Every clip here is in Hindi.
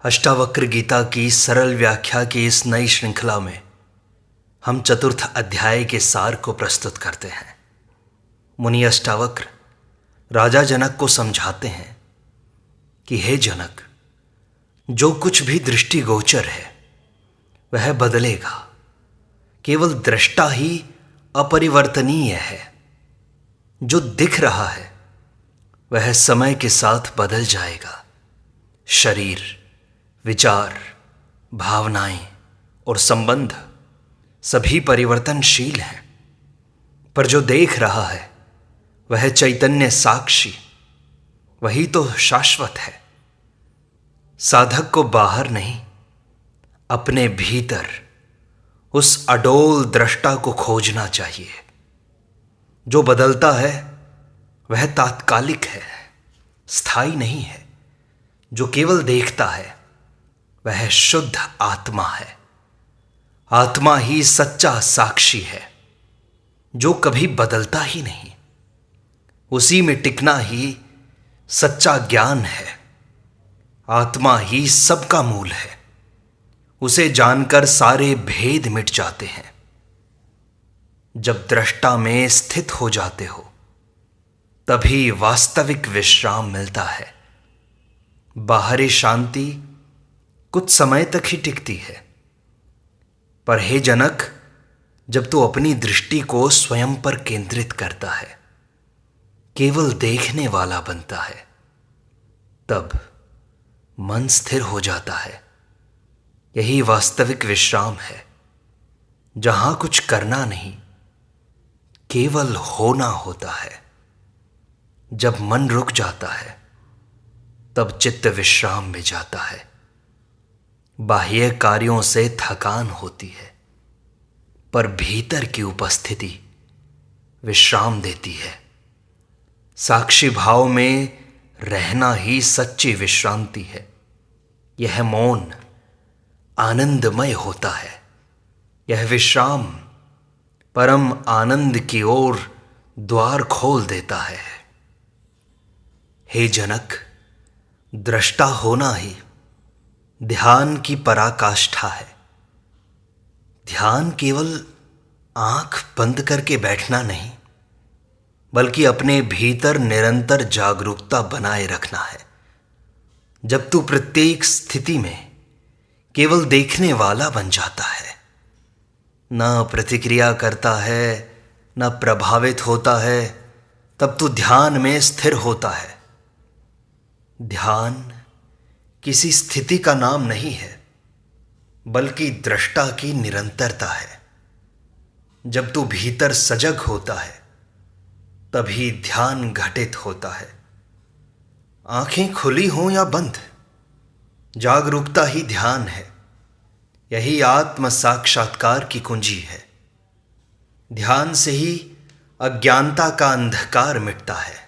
अष्टावक्र गीता की सरल व्याख्या की इस नई श्रृंखला में हम चतुर्थ अध्याय के सार को प्रस्तुत करते हैं। मुनि अष्टावक्र राजा जनक को समझाते हैं कि हे जनक, जो कुछ भी दृष्टिगोचर है वह बदलेगा, केवल दृष्टा ही अपरिवर्तनीय है। जो दिख रहा है वह समय के साथ बदल जाएगा। शरीर, विचार, भावनाएं और संबंध सभी परिवर्तनशील हैं, पर जो देख रहा है वह चैतन्य साक्षी, वही तो शाश्वत है। साधक को बाहर नहीं, अपने भीतर उस अडोल दृष्टा को खोजना चाहिए। जो बदलता है वह तात्कालिक है, स्थायी नहीं है। जो केवल देखता है वह शुद्ध आत्मा है। आत्मा ही सच्चा साक्षी है, जो कभी बदलता ही नहीं। उसी में टिकना ही सच्चा ज्ञान है। आत्मा ही सबका मूल है। उसे जानकर सारे भेद मिट जाते हैं। जब दृष्टा में स्थित हो जाते हो तभी वास्तविक विश्राम मिलता है। बाहरी शांति कुछ समय तक ही टिकती है, पर हे जनक, जब तू अपनी दृष्टि को स्वयं पर केंद्रित करता है, केवल देखने वाला बनता है, तब मन स्थिर हो जाता है। यही वास्तविक विश्राम है, जहां कुछ करना नहीं, केवल होना होता है। जब मन रुक जाता है तब चित्त विश्राम में जाता है। बाह्य कार्यों से थकान होती है, पर भीतर की उपस्थिति विश्राम देती है। साक्षी भाव में रहना ही सच्ची विश्रांति है। यह मौन आनंदमय होता है। यह विश्राम परम आनंद की ओर द्वार खोल देता है। हे जनक, दृष्टा होना ही ध्यान की पराकाष्ठा है। ध्यान केवल आंख बंद करके बैठना नहीं, बल्कि अपने भीतर निरंतर जागरूकता बनाए रखना है। जब तू प्रत्येक स्थिति में केवल देखने वाला बन जाता है, न प्रतिक्रिया करता है, न प्रभावित होता है, तब तू ध्यान में स्थिर होता है। ध्यान किसी स्थिति का नाम नहीं है, बल्कि दृष्टा की निरंतरता है। जब तू भीतर सजग होता है तभी ध्यान घटित होता है। आंखें खुली हों या बंद, जागरूकता ही ध्यान है। यही आत्म साक्षात्कार की कुंजी है। ध्यान से ही अज्ञानता का अंधकार मिटता है।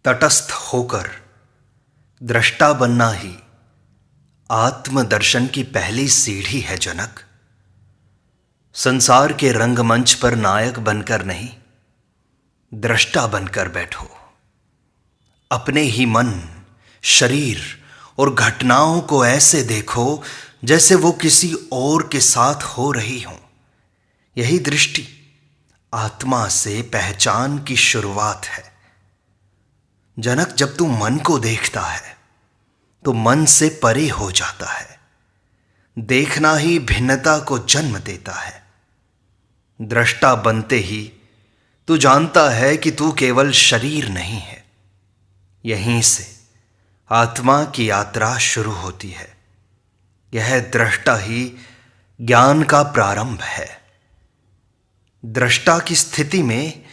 तटस्थ होकर दृष्टा बनना ही आत्मदर्शन की पहली सीढ़ी है जनक। संसार के रंगमंच पर नायक बनकर नहीं, दृष्टा बनकर बैठो। अपने ही मन, शरीर और घटनाओं को ऐसे देखो जैसे वो किसी और के साथ हो रही हों। यही दृष्टि आत्मा से पहचान की शुरुआत है। जनक, जब तू मन को देखता है तो मन से परे हो जाता है। देखना ही भिन्नता को जन्म देता है। दृष्टा बनते ही तू जानता है कि तू केवल शरीर नहीं है। यहीं से आत्मा की यात्रा शुरू होती है। यह दृष्टा ही ज्ञान का प्रारंभ है। दृष्टा की स्थिति में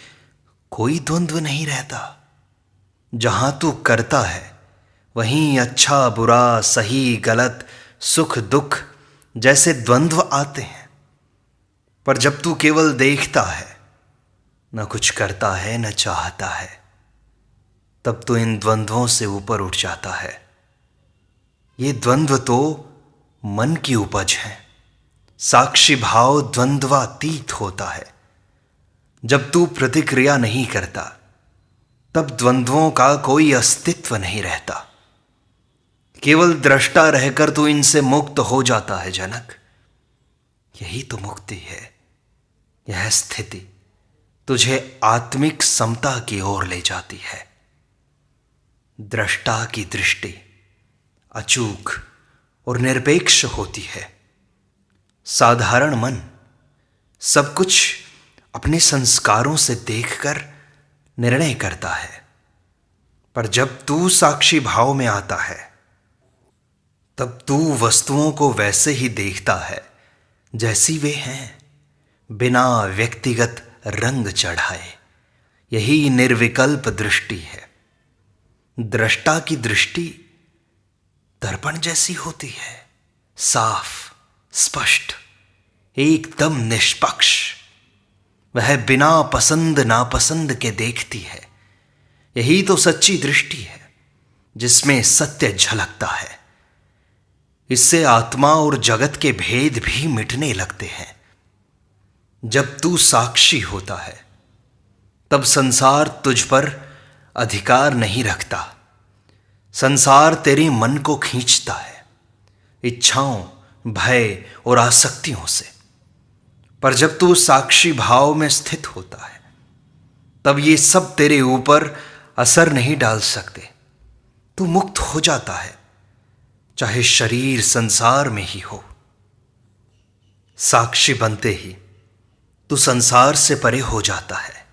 कोई द्वंद्व नहीं रहता। जहां तू करता है वहीं अच्छा बुरा, सही गलत, सुख दुख जैसे द्वंद्व आते हैं, पर जब तू केवल देखता है, न कुछ करता है न चाहता है, तब तो इन द्वंद्वों से ऊपर उठ जाता है। ये द्वंद्व तो मन की उपज है। साक्षी भाव द्वंद्वातीत होता है। जब तू प्रतिक्रिया नहीं करता तब द्वंद्वों का कोई अस्तित्व नहीं रहता। केवल दृष्टा रहकर तू इनसे मुक्त हो जाता है जनक। यही तो मुक्ति है। यह स्थिति तुझे आत्मिक समता की ओर ले जाती है। दृष्टा की दृष्टि अचूक और निरपेक्ष होती है। साधारण मन सब कुछ अपने संस्कारों से देखकर निर्णय करता है, पर जब तू साक्षी भाव में आता है तब तू वस्तुओं को वैसे ही देखता है जैसी वे हैं, बिना व्यक्तिगत रंग चढ़ाए। यही निर्विकल्प दृष्टि है। दृष्टा की दृष्टि दर्पण जैसी होती है, साफ, स्पष्ट, एकदम निष्पक्ष। वह बिना पसंद नापसंद के देखती है। यही तो सच्ची दृष्टि है जिसमें सत्य झलकता है। इससे आत्मा और जगत के भेद भी मिटने लगते हैं। जब तू साक्षी होता है तब संसार तुझ पर अधिकार नहीं रखता। संसार तेरे मन को खींचता है, इच्छाओं, भय और आसक्तियों से। पर जब तू साक्षी भाव में स्थित होता है तब ये सब तेरे ऊपर असर नहीं डाल सकते। तू मुक्त हो जाता है, चाहे शरीर संसार में ही हो। साक्षी बनते ही तू संसार से परे हो जाता है।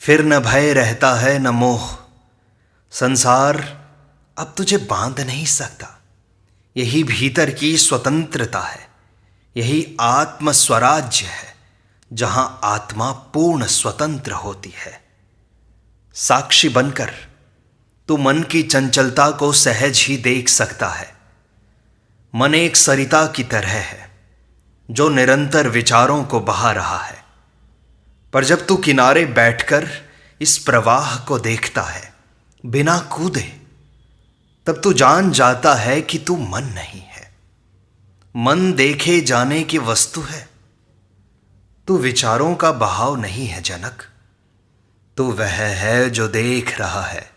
फिर न भय रहता है न मोह। संसार अब तुझे बांध नहीं सकता। यही भीतर की स्वतंत्रता है। यही आत्म स्वराज्य है जहां आत्मा पूर्ण स्वतंत्र होती है। साक्षी बनकर तू मन की चंचलता को सहज ही देख सकता है। मन एक सरिता की तरह है जो निरंतर विचारों को बहा रहा है। पर जब तू किनारे बैठकर इस प्रवाह को देखता है बिना कूदे, तब तू जान जाता है कि तू मन नहीं है। मन देखे जाने की वस्तु है। तू विचारों का बहाव नहीं है जनक। तू वह है जो देख रहा है।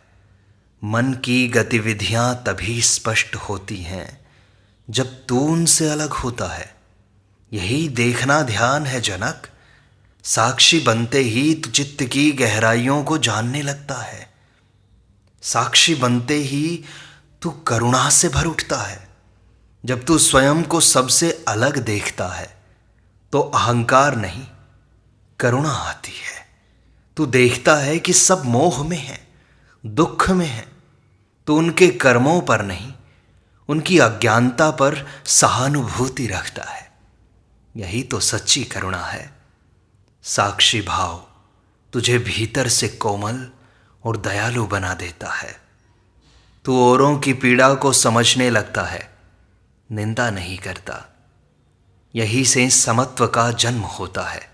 मन की गतिविधियां तभी स्पष्ट होती हैं जब तू उनसे अलग होता है। यही देखना ध्यान है जनक। साक्षी बनते ही तू चित्त की गहराइयों को जानने लगता है। साक्षी बनते ही तू करुणा से भर उठता है। जब तू स्वयं को सबसे अलग देखता है तो अहंकार नहीं, करुणा आती है। तू देखता है कि सब मोह में है, दुख में है। तो उनके कर्मों पर नहीं, उनकी अज्ञानता पर सहानुभूति रखता है। यही तो सच्ची करुणा है। साक्षी भाव तुझे भीतर से कोमल और दयालु बना देता है। तू औरों की पीड़ा को समझने लगता है, निंदा नहीं करता। यही से समत्व का जन्म होता है।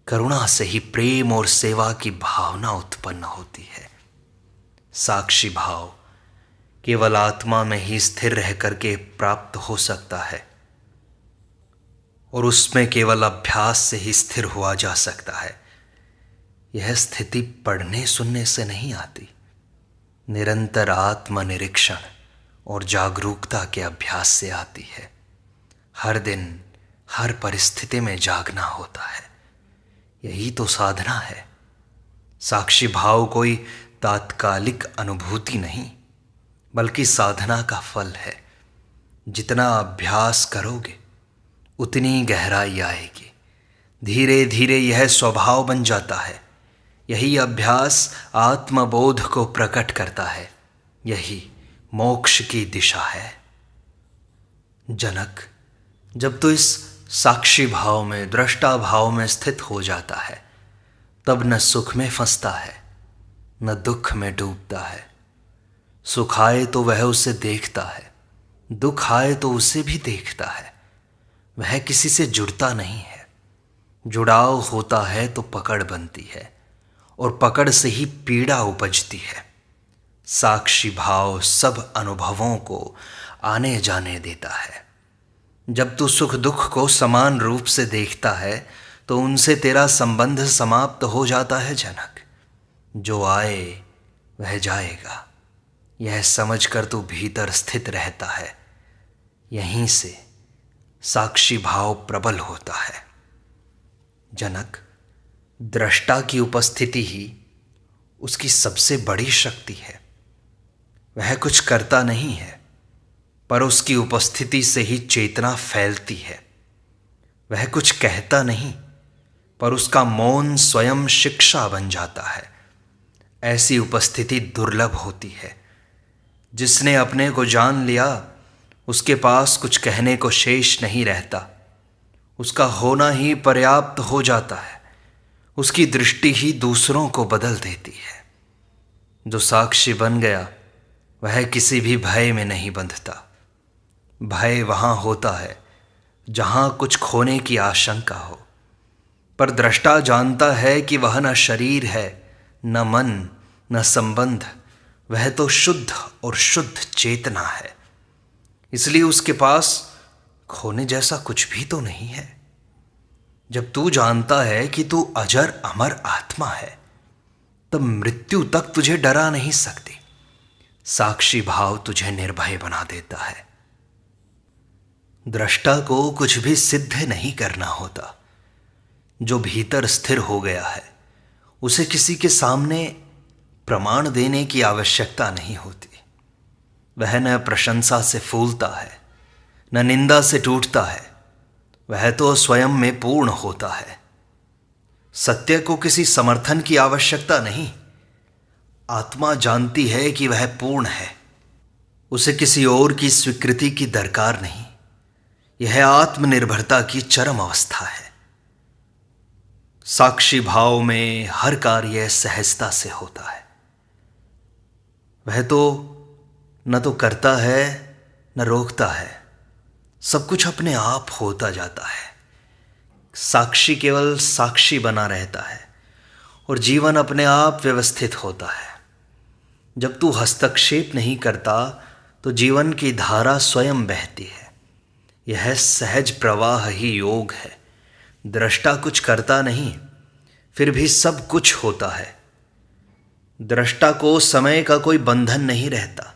करुणा से ही प्रेम और सेवा की भावना उत्पन्न होती है। साक्षी भाव केवल आत्मा में ही स्थिर रह करके प्राप्त हो सकता है और उसमें केवल अभ्यास से ही स्थिर हुआ जा सकता है। यह स्थिति पढ़ने सुनने से नहीं आती, निरंतर आत्मनिरीक्षण और जागरूकता के अभ्यास से आती है। हर दिन हर परिस्थिति में जागना होता है। यही तो साधना है। साक्षी भाव कोई तात्कालिक अनुभूति नहीं, बल्कि साधना का फल है। जितना अभ्यास करोगे उतनी गहराई आएगी। धीरे धीरे यह स्वभाव बन जाता है। यही अभ्यास आत्मबोध को प्रकट करता है। यही मोक्ष की दिशा है। जनक, जब तू इस साक्षी भाव में, दृष्टा भाव में स्थित हो जाता है, तब न सुख में फंसता है न दुख में डूबता है। सुख आए तो वह उसे देखता है, दुख आए तो उसे भी देखता है। वह किसी से जुड़ता नहीं है। जुड़ाव होता है तो पकड़ बनती है और पकड़ से ही पीड़ा उपजती है। साक्षी भाव सब अनुभवों को आने जाने देता है। जब तू सुख दुख को समान रूप से देखता है तो उनसे तेरा संबंध समाप्त हो जाता है जनक। जो आए वह जाएगा, यह समझकर तू भीतर स्थित रहता है। यहीं से साक्षी भाव प्रबल होता है। जनक, दृष्टा की उपस्थिति ही उसकी सबसे बड़ी शक्ति है। वह कुछ करता नहीं है, पर उसकी उपस्थिति से ही चेतना फैलती है। वह कुछ कहता नहीं, पर उसका मौन स्वयं शिक्षा बन जाता है। ऐसी उपस्थिति दुर्लभ होती है। जिसने अपने को जान लिया, उसके पास कुछ कहने को शेष नहीं रहता। उसका होना ही पर्याप्त हो जाता है। उसकी दृष्टि ही दूसरों को बदल देती है। जो साक्षी बन गया, वह किसी भी भय में नहीं बंधता। भय वहाँ होता है जहाँ कुछ खोने की आशंका हो, पर दृष्टा जानता है कि वह न शरीर है, न मन, न संबंध। वह तो शुद्ध और शुद्ध चेतना है। इसलिए उसके पास खोने जैसा कुछ भी तो नहीं है। जब तू जानता है कि तू अजर अमर आत्मा है, तब मृत्यु तक तुझे डरा नहीं सकती। साक्षी भाव तुझे निर्भय बना देता है। दृष्टा को कुछ भी सिद्ध नहीं करना होता। जो भीतर स्थिर हो गया है, उसे किसी के सामने प्रमाण देने की आवश्यकता नहीं होती। वह न प्रशंसा से फूलता है, न निंदा से टूटता है। वह तो स्वयं में पूर्ण होता है। सत्य को किसी समर्थन की आवश्यकता नहीं। आत्मा जानती है कि वह पूर्ण है। उसे किसी और की स्वीकृति की दरकार नहीं। यह आत्मनिर्भरता की चरम अवस्था है। साक्षी भाव में हर कार्य सहजता से होता है। वह तो न तो करता है, न रोकता है। सब कुछ अपने आप होता जाता है। साक्षी केवल साक्षी बना रहता है और जीवन अपने आप व्यवस्थित होता है। जब तू हस्तक्षेप नहीं करता, तो जीवन की धारा स्वयं बहती है। यह सहज प्रवाह ही योग है। दृष्टा कुछ करता नहीं, फिर भी सब कुछ होता है। दृष्टा को समय का कोई बंधन नहीं रहता।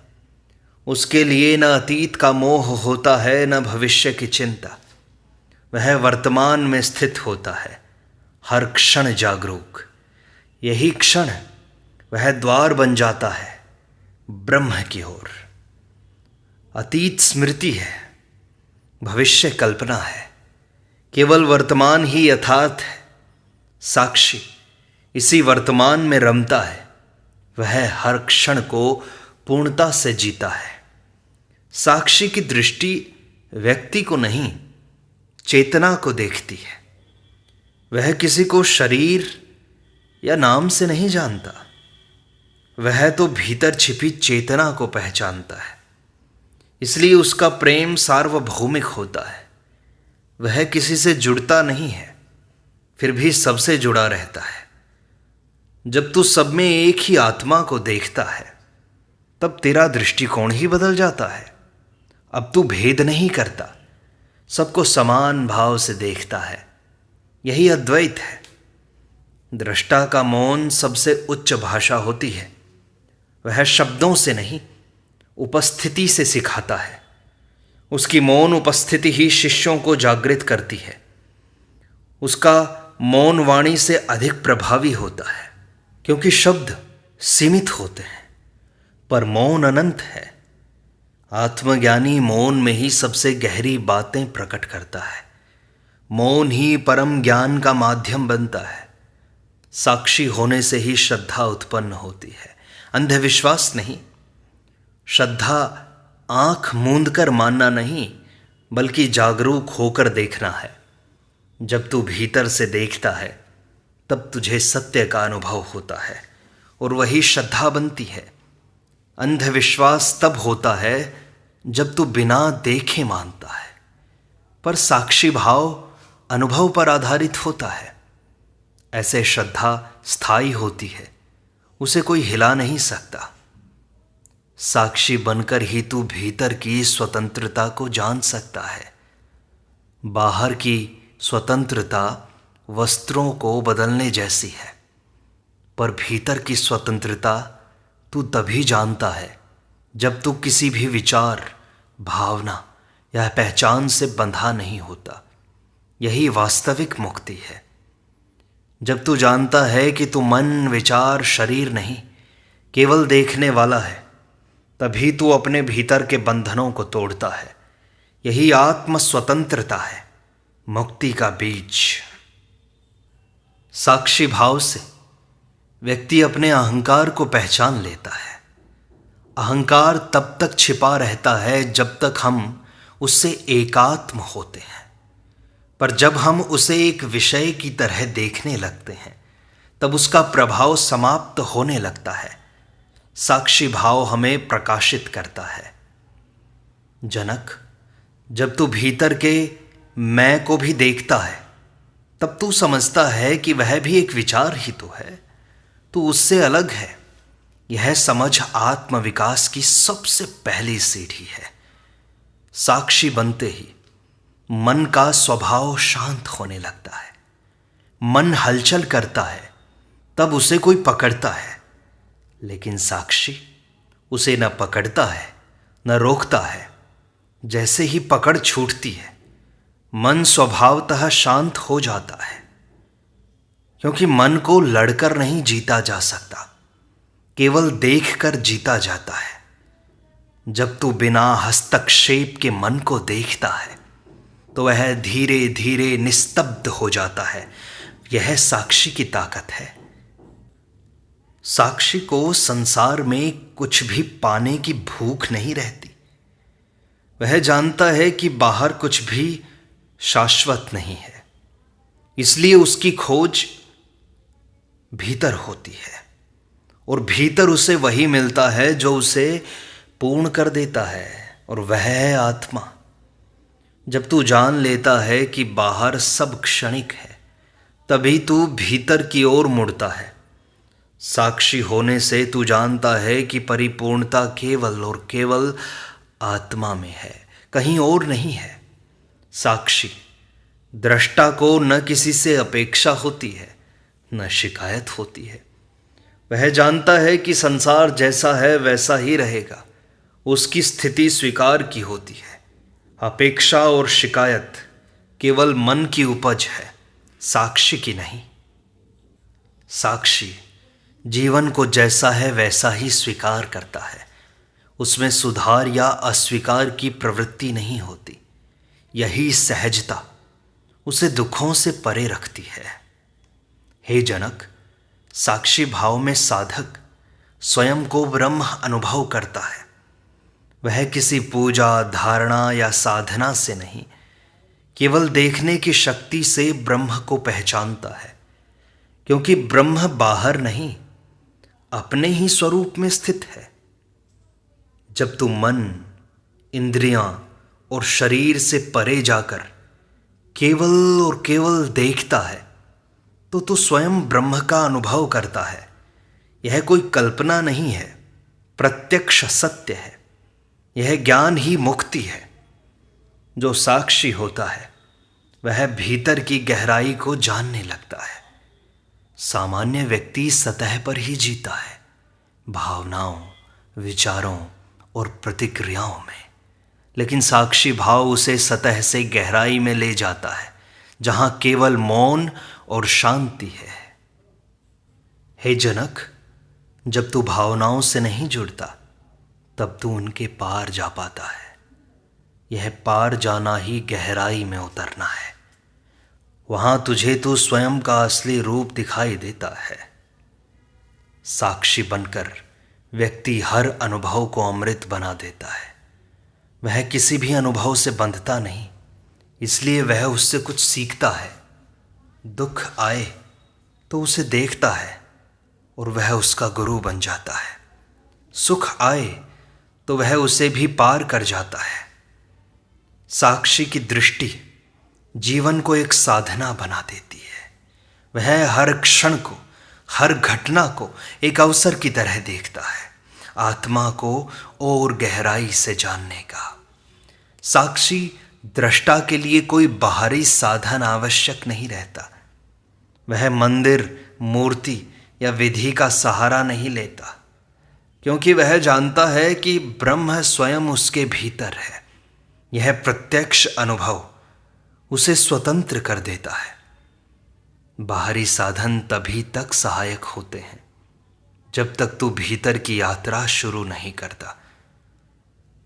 उसके लिए न अतीत का मोह होता है, न भविष्य की चिंता। वह वर्तमान में स्थित होता है, हर क्षण जागरूक। यही क्षण वह द्वार बन जाता है ब्रह्म की ओर। अतीत स्मृति है, भविष्य कल्पना है। केवल वर्तमान ही यथार्थ है। साक्षी इसी वर्तमान में रमता है। वह हर क्षण को पूर्णता से जीता है। साक्षी की दृष्टि व्यक्ति को नहीं, चेतना को देखती है। वह किसी को शरीर या नाम से नहीं जानता। वह तो भीतर छिपी चेतना को पहचानता है। इसलिए उसका प्रेम सार्वभौमिक होता है। वह किसी से जुड़ता नहीं है, फिर भी सबसे जुड़ा रहता है। जब तू सब में एक ही आत्मा को देखता है, तब तेरा दृष्टिकोण ही बदल जाता है। अब तू भेद नहीं करता, सबको समान भाव से देखता है। यही अद्वैत है। दृष्टा का मौन सबसे उच्च भाषा होती है। वह शब्दों से नहीं, उपस्थिति से सिखाता है। उसकी मौन उपस्थिति ही शिष्यों को जागृत करती है। उसका मौन वाणी से अधिक प्रभावी होता है, क्योंकि शब्द सीमित होते हैं, पर मौन अनंत है। आत्मज्ञानी मौन में ही सबसे गहरी बातें प्रकट करता है। मौन ही परम ज्ञान का माध्यम बनता है। साक्षी होने से ही श्रद्धा उत्पन्न होती है, अंधविश्वास नहीं। श्रद्धा आंख मूंदकर मानना नहीं, बल्कि जागरूक होकर देखना है। जब तू भीतर से देखता है, तब तुझे सत्य का अनुभव होता है और वही श्रद्धा बनती है। अंधविश्वास तब होता है जब तू बिना देखे मानता है, पर साक्षी भाव अनुभव पर आधारित होता है। ऐसे श्रद्धा स्थायी होती है, उसे कोई हिला नहीं सकता। साक्षी बनकर ही तू भीतर की स्वतंत्रता को जान सकता है। बाहर की स्वतंत्रता वस्त्रों को बदलने जैसी है, पर भीतर की स्वतंत्रता तू तभी जानता है जब तू किसी भी विचार, भावना या पहचान से बंधा नहीं होता, यही वास्तविक मुक्ति है। जब तू जानता है कि तू मन, विचार, शरीर नहीं, केवल देखने वाला है, तभी तू अपने भीतर के बंधनों को तोड़ता है। यही आत्म स्वतंत्रता है, मुक्ति का बीज। साक्षी भाव से व्यक्ति अपने अहंकार को पहचान लेता है। अहंकार तब तक छिपा रहता है जब तक हम उससे एकात्म होते हैं, पर जब हम उसे एक विषय की तरह देखने लगते हैं, तब उसका प्रभाव समाप्त होने लगता है। साक्षी भाव हमें प्रकाशित करता है। जनक, जब तू भीतर के मैं को भी देखता है, तब तू समझता है कि वह भी एक विचार ही तो है, तू उससे अलग है। यह समझ आत्मविकास की सबसे पहली सीढ़ी है। साक्षी बनते ही मन का स्वभाव शांत होने लगता है। मन हलचल करता है, तब उसे कोई पकड़ता है, लेकिन साक्षी उसे न पकड़ता है न रोकता है। जैसे ही पकड़ छूटती है, मन स्वभावतः शांत हो जाता है, क्योंकि मन को लड़कर नहीं जीता जा सकता, केवल देखकर जीता जाता है। जब तू बिना हस्तक्षेप के मन को देखता है, तो वह धीरे धीरे निस्तब्ध हो जाता है। यह साक्षी की ताकत है। साक्षी को संसार में कुछ भी पाने की भूख नहीं रहती। वह जानता है कि बाहर कुछ भी शाश्वत नहीं है, इसलिए उसकी खोज भीतर होती है, और भीतर उसे वही मिलता है जो उसे पूर्ण कर देता है, और वह है आत्मा। जब तू जान लेता है कि बाहर सब क्षणिक है, तभी तू भीतर की ओर मुड़ता है। साक्षी होने से तू जानता है कि परिपूर्णता केवल और केवल आत्मा में है, कहीं और नहीं है। साक्षी दृष्टा को न किसी से अपेक्षा होती है, न शिकायत होती है। वह जानता है कि संसार जैसा है वैसा ही रहेगा, उसकी स्थिति स्वीकार की होती है। अपेक्षा और शिकायत केवल मन की उपज है, साक्षी की नहीं। साक्षी जीवन को जैसा है वैसा ही स्वीकार करता है, उसमें सुधार या अस्वीकार की प्रवृत्ति नहीं होती। यही सहजता उसे दुखों से परे रखती है। हे जनक, साक्षी भाव में साधक स्वयं को ब्रह्म अनुभव करता है। वह किसी पूजा, धारणा या साधना से नहीं, केवल देखने की शक्ति से ब्रह्म को पहचानता है, क्योंकि ब्रह्म बाहर नहीं, अपने ही स्वरूप में स्थित है। जब तू मन, इंद्रियां और शरीर से परे जाकर केवल और केवल देखता है, तो तू स्वयं ब्रह्म का अनुभव करता है। यह कोई कल्पना नहीं है, प्रत्यक्ष सत्य है। यह ज्ञान ही मुक्ति है। जो साक्षी होता है वह भीतर की गहराई को जानने लगता है। सामान्य व्यक्ति सतह पर ही जीता है, भावनाओं, विचारों और प्रतिक्रियाओं में, लेकिन साक्षी भाव उसे सतह से गहराई में ले जाता है, जहां केवल मौन और शांति है। हे जनक, जब तू भावनाओं से नहीं जुड़ता, तब तू उनके पार जा पाता है। यह पार जाना ही गहराई में उतरना है। वहां तुझे तू स्वयं का असली रूप दिखाई देता है। साक्षी बनकर व्यक्ति हर अनुभव को अमृत बना देता है। वह किसी भी अनुभव से बंधता नहीं, इसलिए वह उससे कुछ सीखता है। दुख आए तो उसे देखता है और वह उसका गुरु बन जाता है। सुख आए तो वह उसे भी पार कर जाता है। साक्षी की दृष्टि जीवन को एक साधना बना देती है। वह हर क्षण को, हर घटना को एक अवसर की तरह देखता है, आत्मा को और गहराई से जानने का। साक्षी दृष्टा के लिए कोई बाहरी साधन आवश्यक नहीं रहता। वह मंदिर, मूर्ति या विधि का सहारा नहीं लेता। क्योंकि वह जानता है कि ब्रह्म स्वयं उसके भीतर है। यह प्रत्यक्ष अनुभव उसे स्वतंत्र कर देता है। बाहरी साधन तभी तक सहायक होते हैं जब तक तू भीतर की यात्रा शुरू नहीं करता।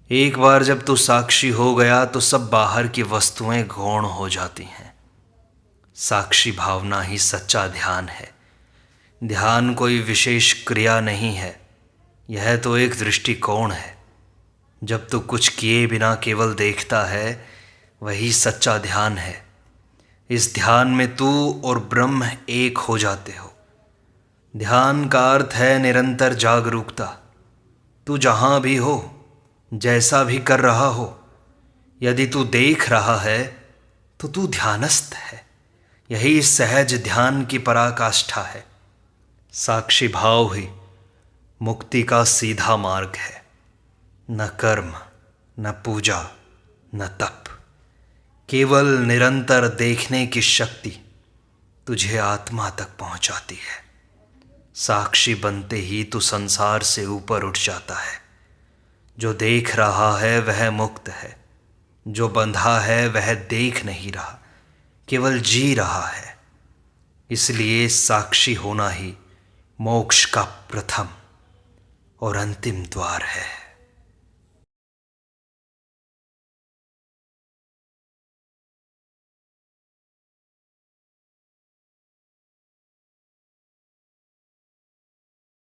एक बार जब तू साक्षी हो गया तो सब बाहर की वस्तुएं गौण हो जाती हैं। साक्षी भावना ही सच्चा ध्यान है। ध्यान कोई विशेष क्रिया नहीं है, यह तो एक दृष्टिकोण है। जब तू कुछ किए बिना केवल देखता है, वही सच्चा ध्यान है। इस ध्यान में तू और ब्रह्म एक हो जाते हो। ध्यान का अर्थ है निरंतर जागरूकता। तू जहाँ भी हो, जैसा भी कर रहा हो, यदि तू देख रहा है तो तू ध्यानस्थ है। यही सहज ध्यान की पराकाष्ठा है। साक्षी भाव ही मुक्ति का सीधा मार्ग है। न कर्म, न पूजा, न तप, केवल निरंतर देखने की शक्ति तुझे आत्मा तक पहुंचाती है। साक्षी बनते ही तू संसार से ऊपर उठ जाता है। जो देख रहा है वह मुक्त है, जो बंधा है वह देख नहीं रहा, केवल जी रहा है। इसलिए साक्षी होना ही मोक्ष का प्रथम और अंतिम द्वार है।